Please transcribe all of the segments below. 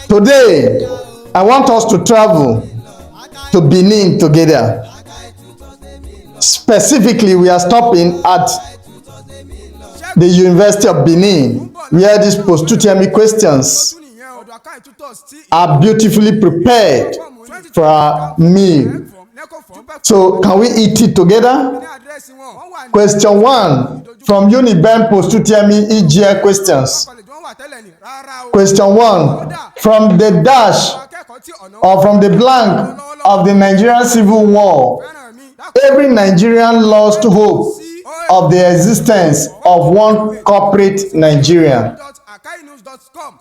Today, I want us to travel to Benin together. Specifically, we are stopping at the University of Benin, where these post-UTME questions are beautifully prepared for our meal. So, can we eat it together? Question 1 from UNIBEN post-UTME EGL questions. Question 1 from the dash or from the blank of the Nigerian Civil War, every Nigerian lost hope of the existence of one corporate Nigeria.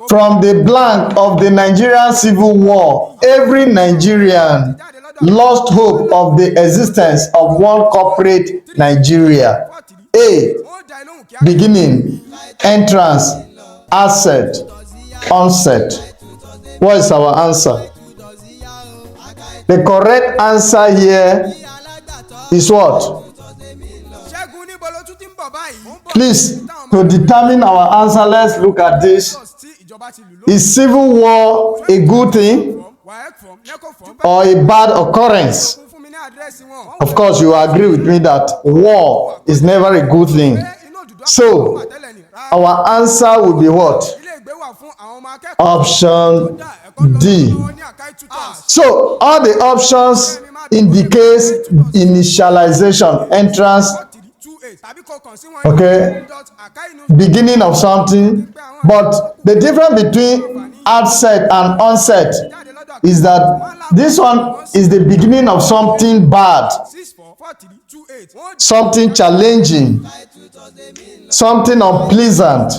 From the blank of the Nigerian Civil War, every Nigerian lost hope of the existence of one corporate Nigeria. A. Beginning, entrance, asset, onset. What is our answer? The correct answer here is what? Please, to determine our answer, let's look at this. Is civil war a good thing or a bad occurrence? Of course, you agree with me that war is never a good thing. So, our answer will be what? Option D. So, all the options indicate initialization, entrance, okay, beginning of something. But the difference between outset and onset is that this one is the beginning of something bad, something challenging, something unpleasant.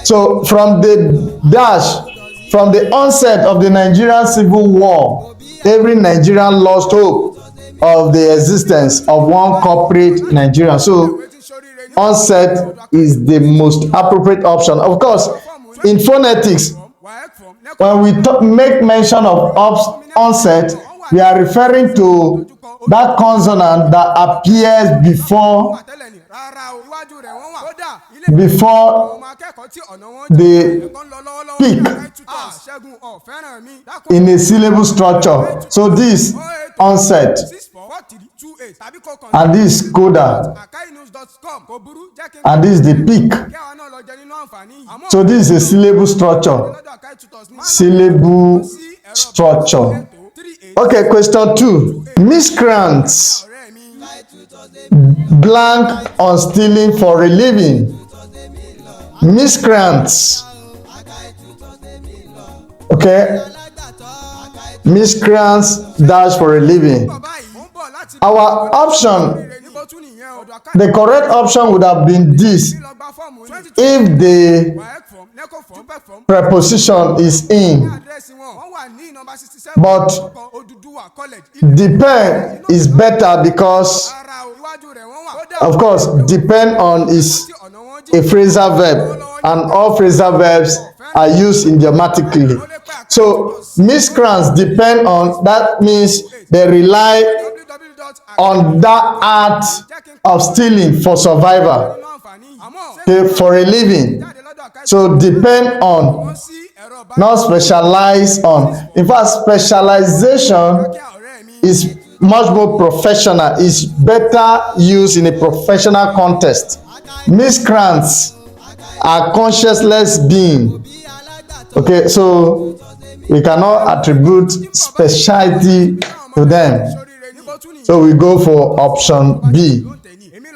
So from the dash, from the onset of the Nigerian Civil War, every Nigerian lost hope of the existence of one corporate Nigeria. So onset is the most appropriate option. Of course, in phonetics, when we make mention of onset, we are referring to that consonant that appears before the peak in a syllable structure. So this onset and this coda and this is the peak. So this is a syllable structure. Syllable structure. Okay, question 2. Miscreants blank on stealing for a living. Miscreants. Okay. Miscreants dash for a living. Our option, the correct option would have been this if the preposition is in. But depend is better because, of course, depend on is a phrasal verb, and all phrasal verbs are used idiomatically. So miscreants depend on, that means they rely on that art of stealing for survival, okay, for a living. So depend on, not specialize on. In fact, specialization is much more professional, is better used in a professional context. Miscreants are conscienceless beings. Okay, so we cannot attribute speciality to them. So we go for option B.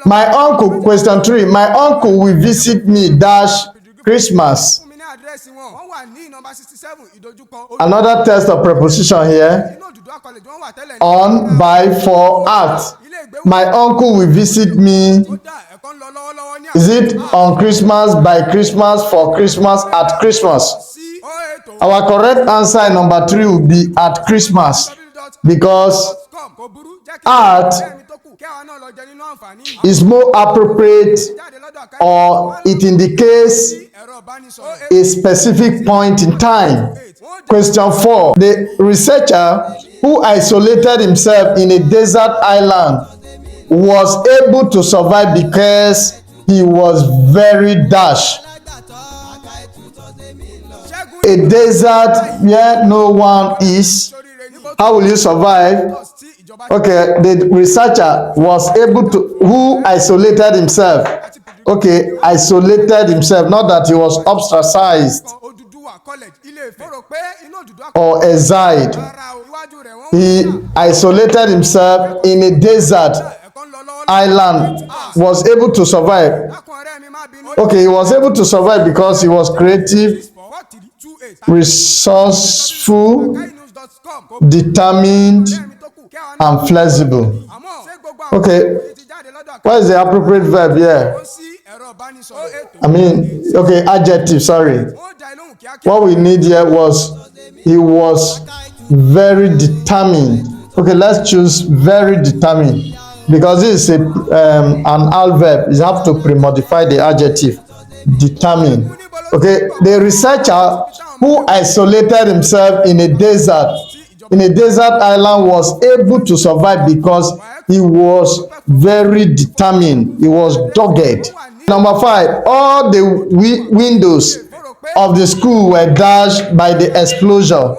My uncle, question 3. My uncle will visit me dash Christmas. Another test of preposition here. On, by, for, at. My uncle will visit me. Is it on Christmas, by Christmas, for Christmas, at Christmas? Our correct answer number 3 will be at Christmas, because at is more appropriate, or it indicates a specific point in time. Question 4. The researcher who isolated himself in a desert island was able to survive because he was very dash. a desert where no one is, how will you survive? Okay, the researcher was able to, who isolated himself. Okay, isolated himself, not that he was ostracized or exiled. He isolated himself in a desert island, was able to survive. Okay, he was able to survive because he was creative, resourceful, determined, and flexible. Okay, what is the appropriate verb here? I mean, okay, adjective, sorry. What we need here was, he was very determined. Okay, let's choose very determined, because this is an adverb. You have to pre-modify the adjective, determined. Okay, the researcher who isolated himself in a desert island was able to survive because he was very determined. He was dogged. Number 5, all the windows of the school were dashed by the explosion.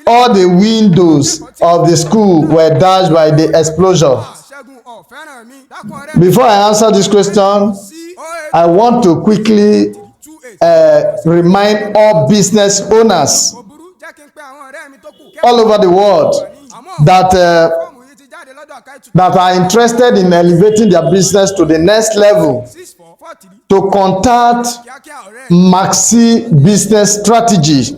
All the windows of the school were dashed by the explosion. Before I answer this question, I want to quickly remind all business owners all over the world that are interested in elevating their business to the next level to contact Maxi Business Strategy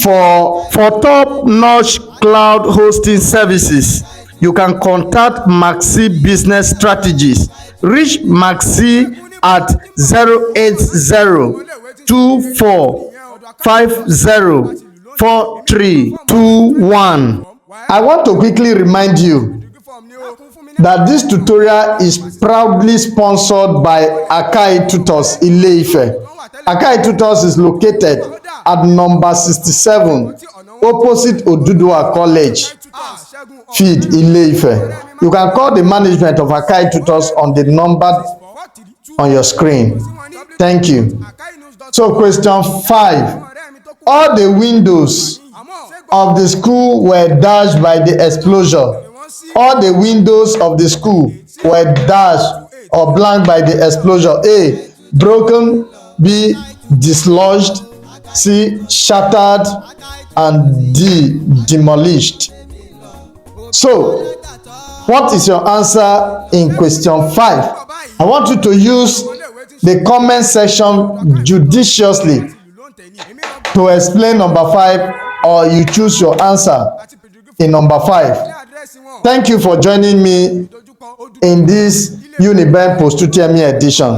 for top-notch cloud hosting services. You can contact Maxi Business Strategies. Reach Maxi at 08024504321. I want to quickly remind you that this tutorial is proudly sponsored by Akahi Tutors, Ile-ife. Akahi Tutors is located at number 67, opposite Oduduwa College, Feed, Ile-ife. You can call the management of Akahi Tutors on the number on your screen. Thank you. So question 5. All the windows of the school were dashed by the explosion. All the windows of the school were dashed or blanked by the explosion. A, broken. B, dislodged. C, shattered. And D, demolished. So, what is your answer in question 5? I want you to use the comment section judiciously to explain number 5, or you choose your answer in number 5. Thank you for joining me in this UNIBEN post-UTME edition.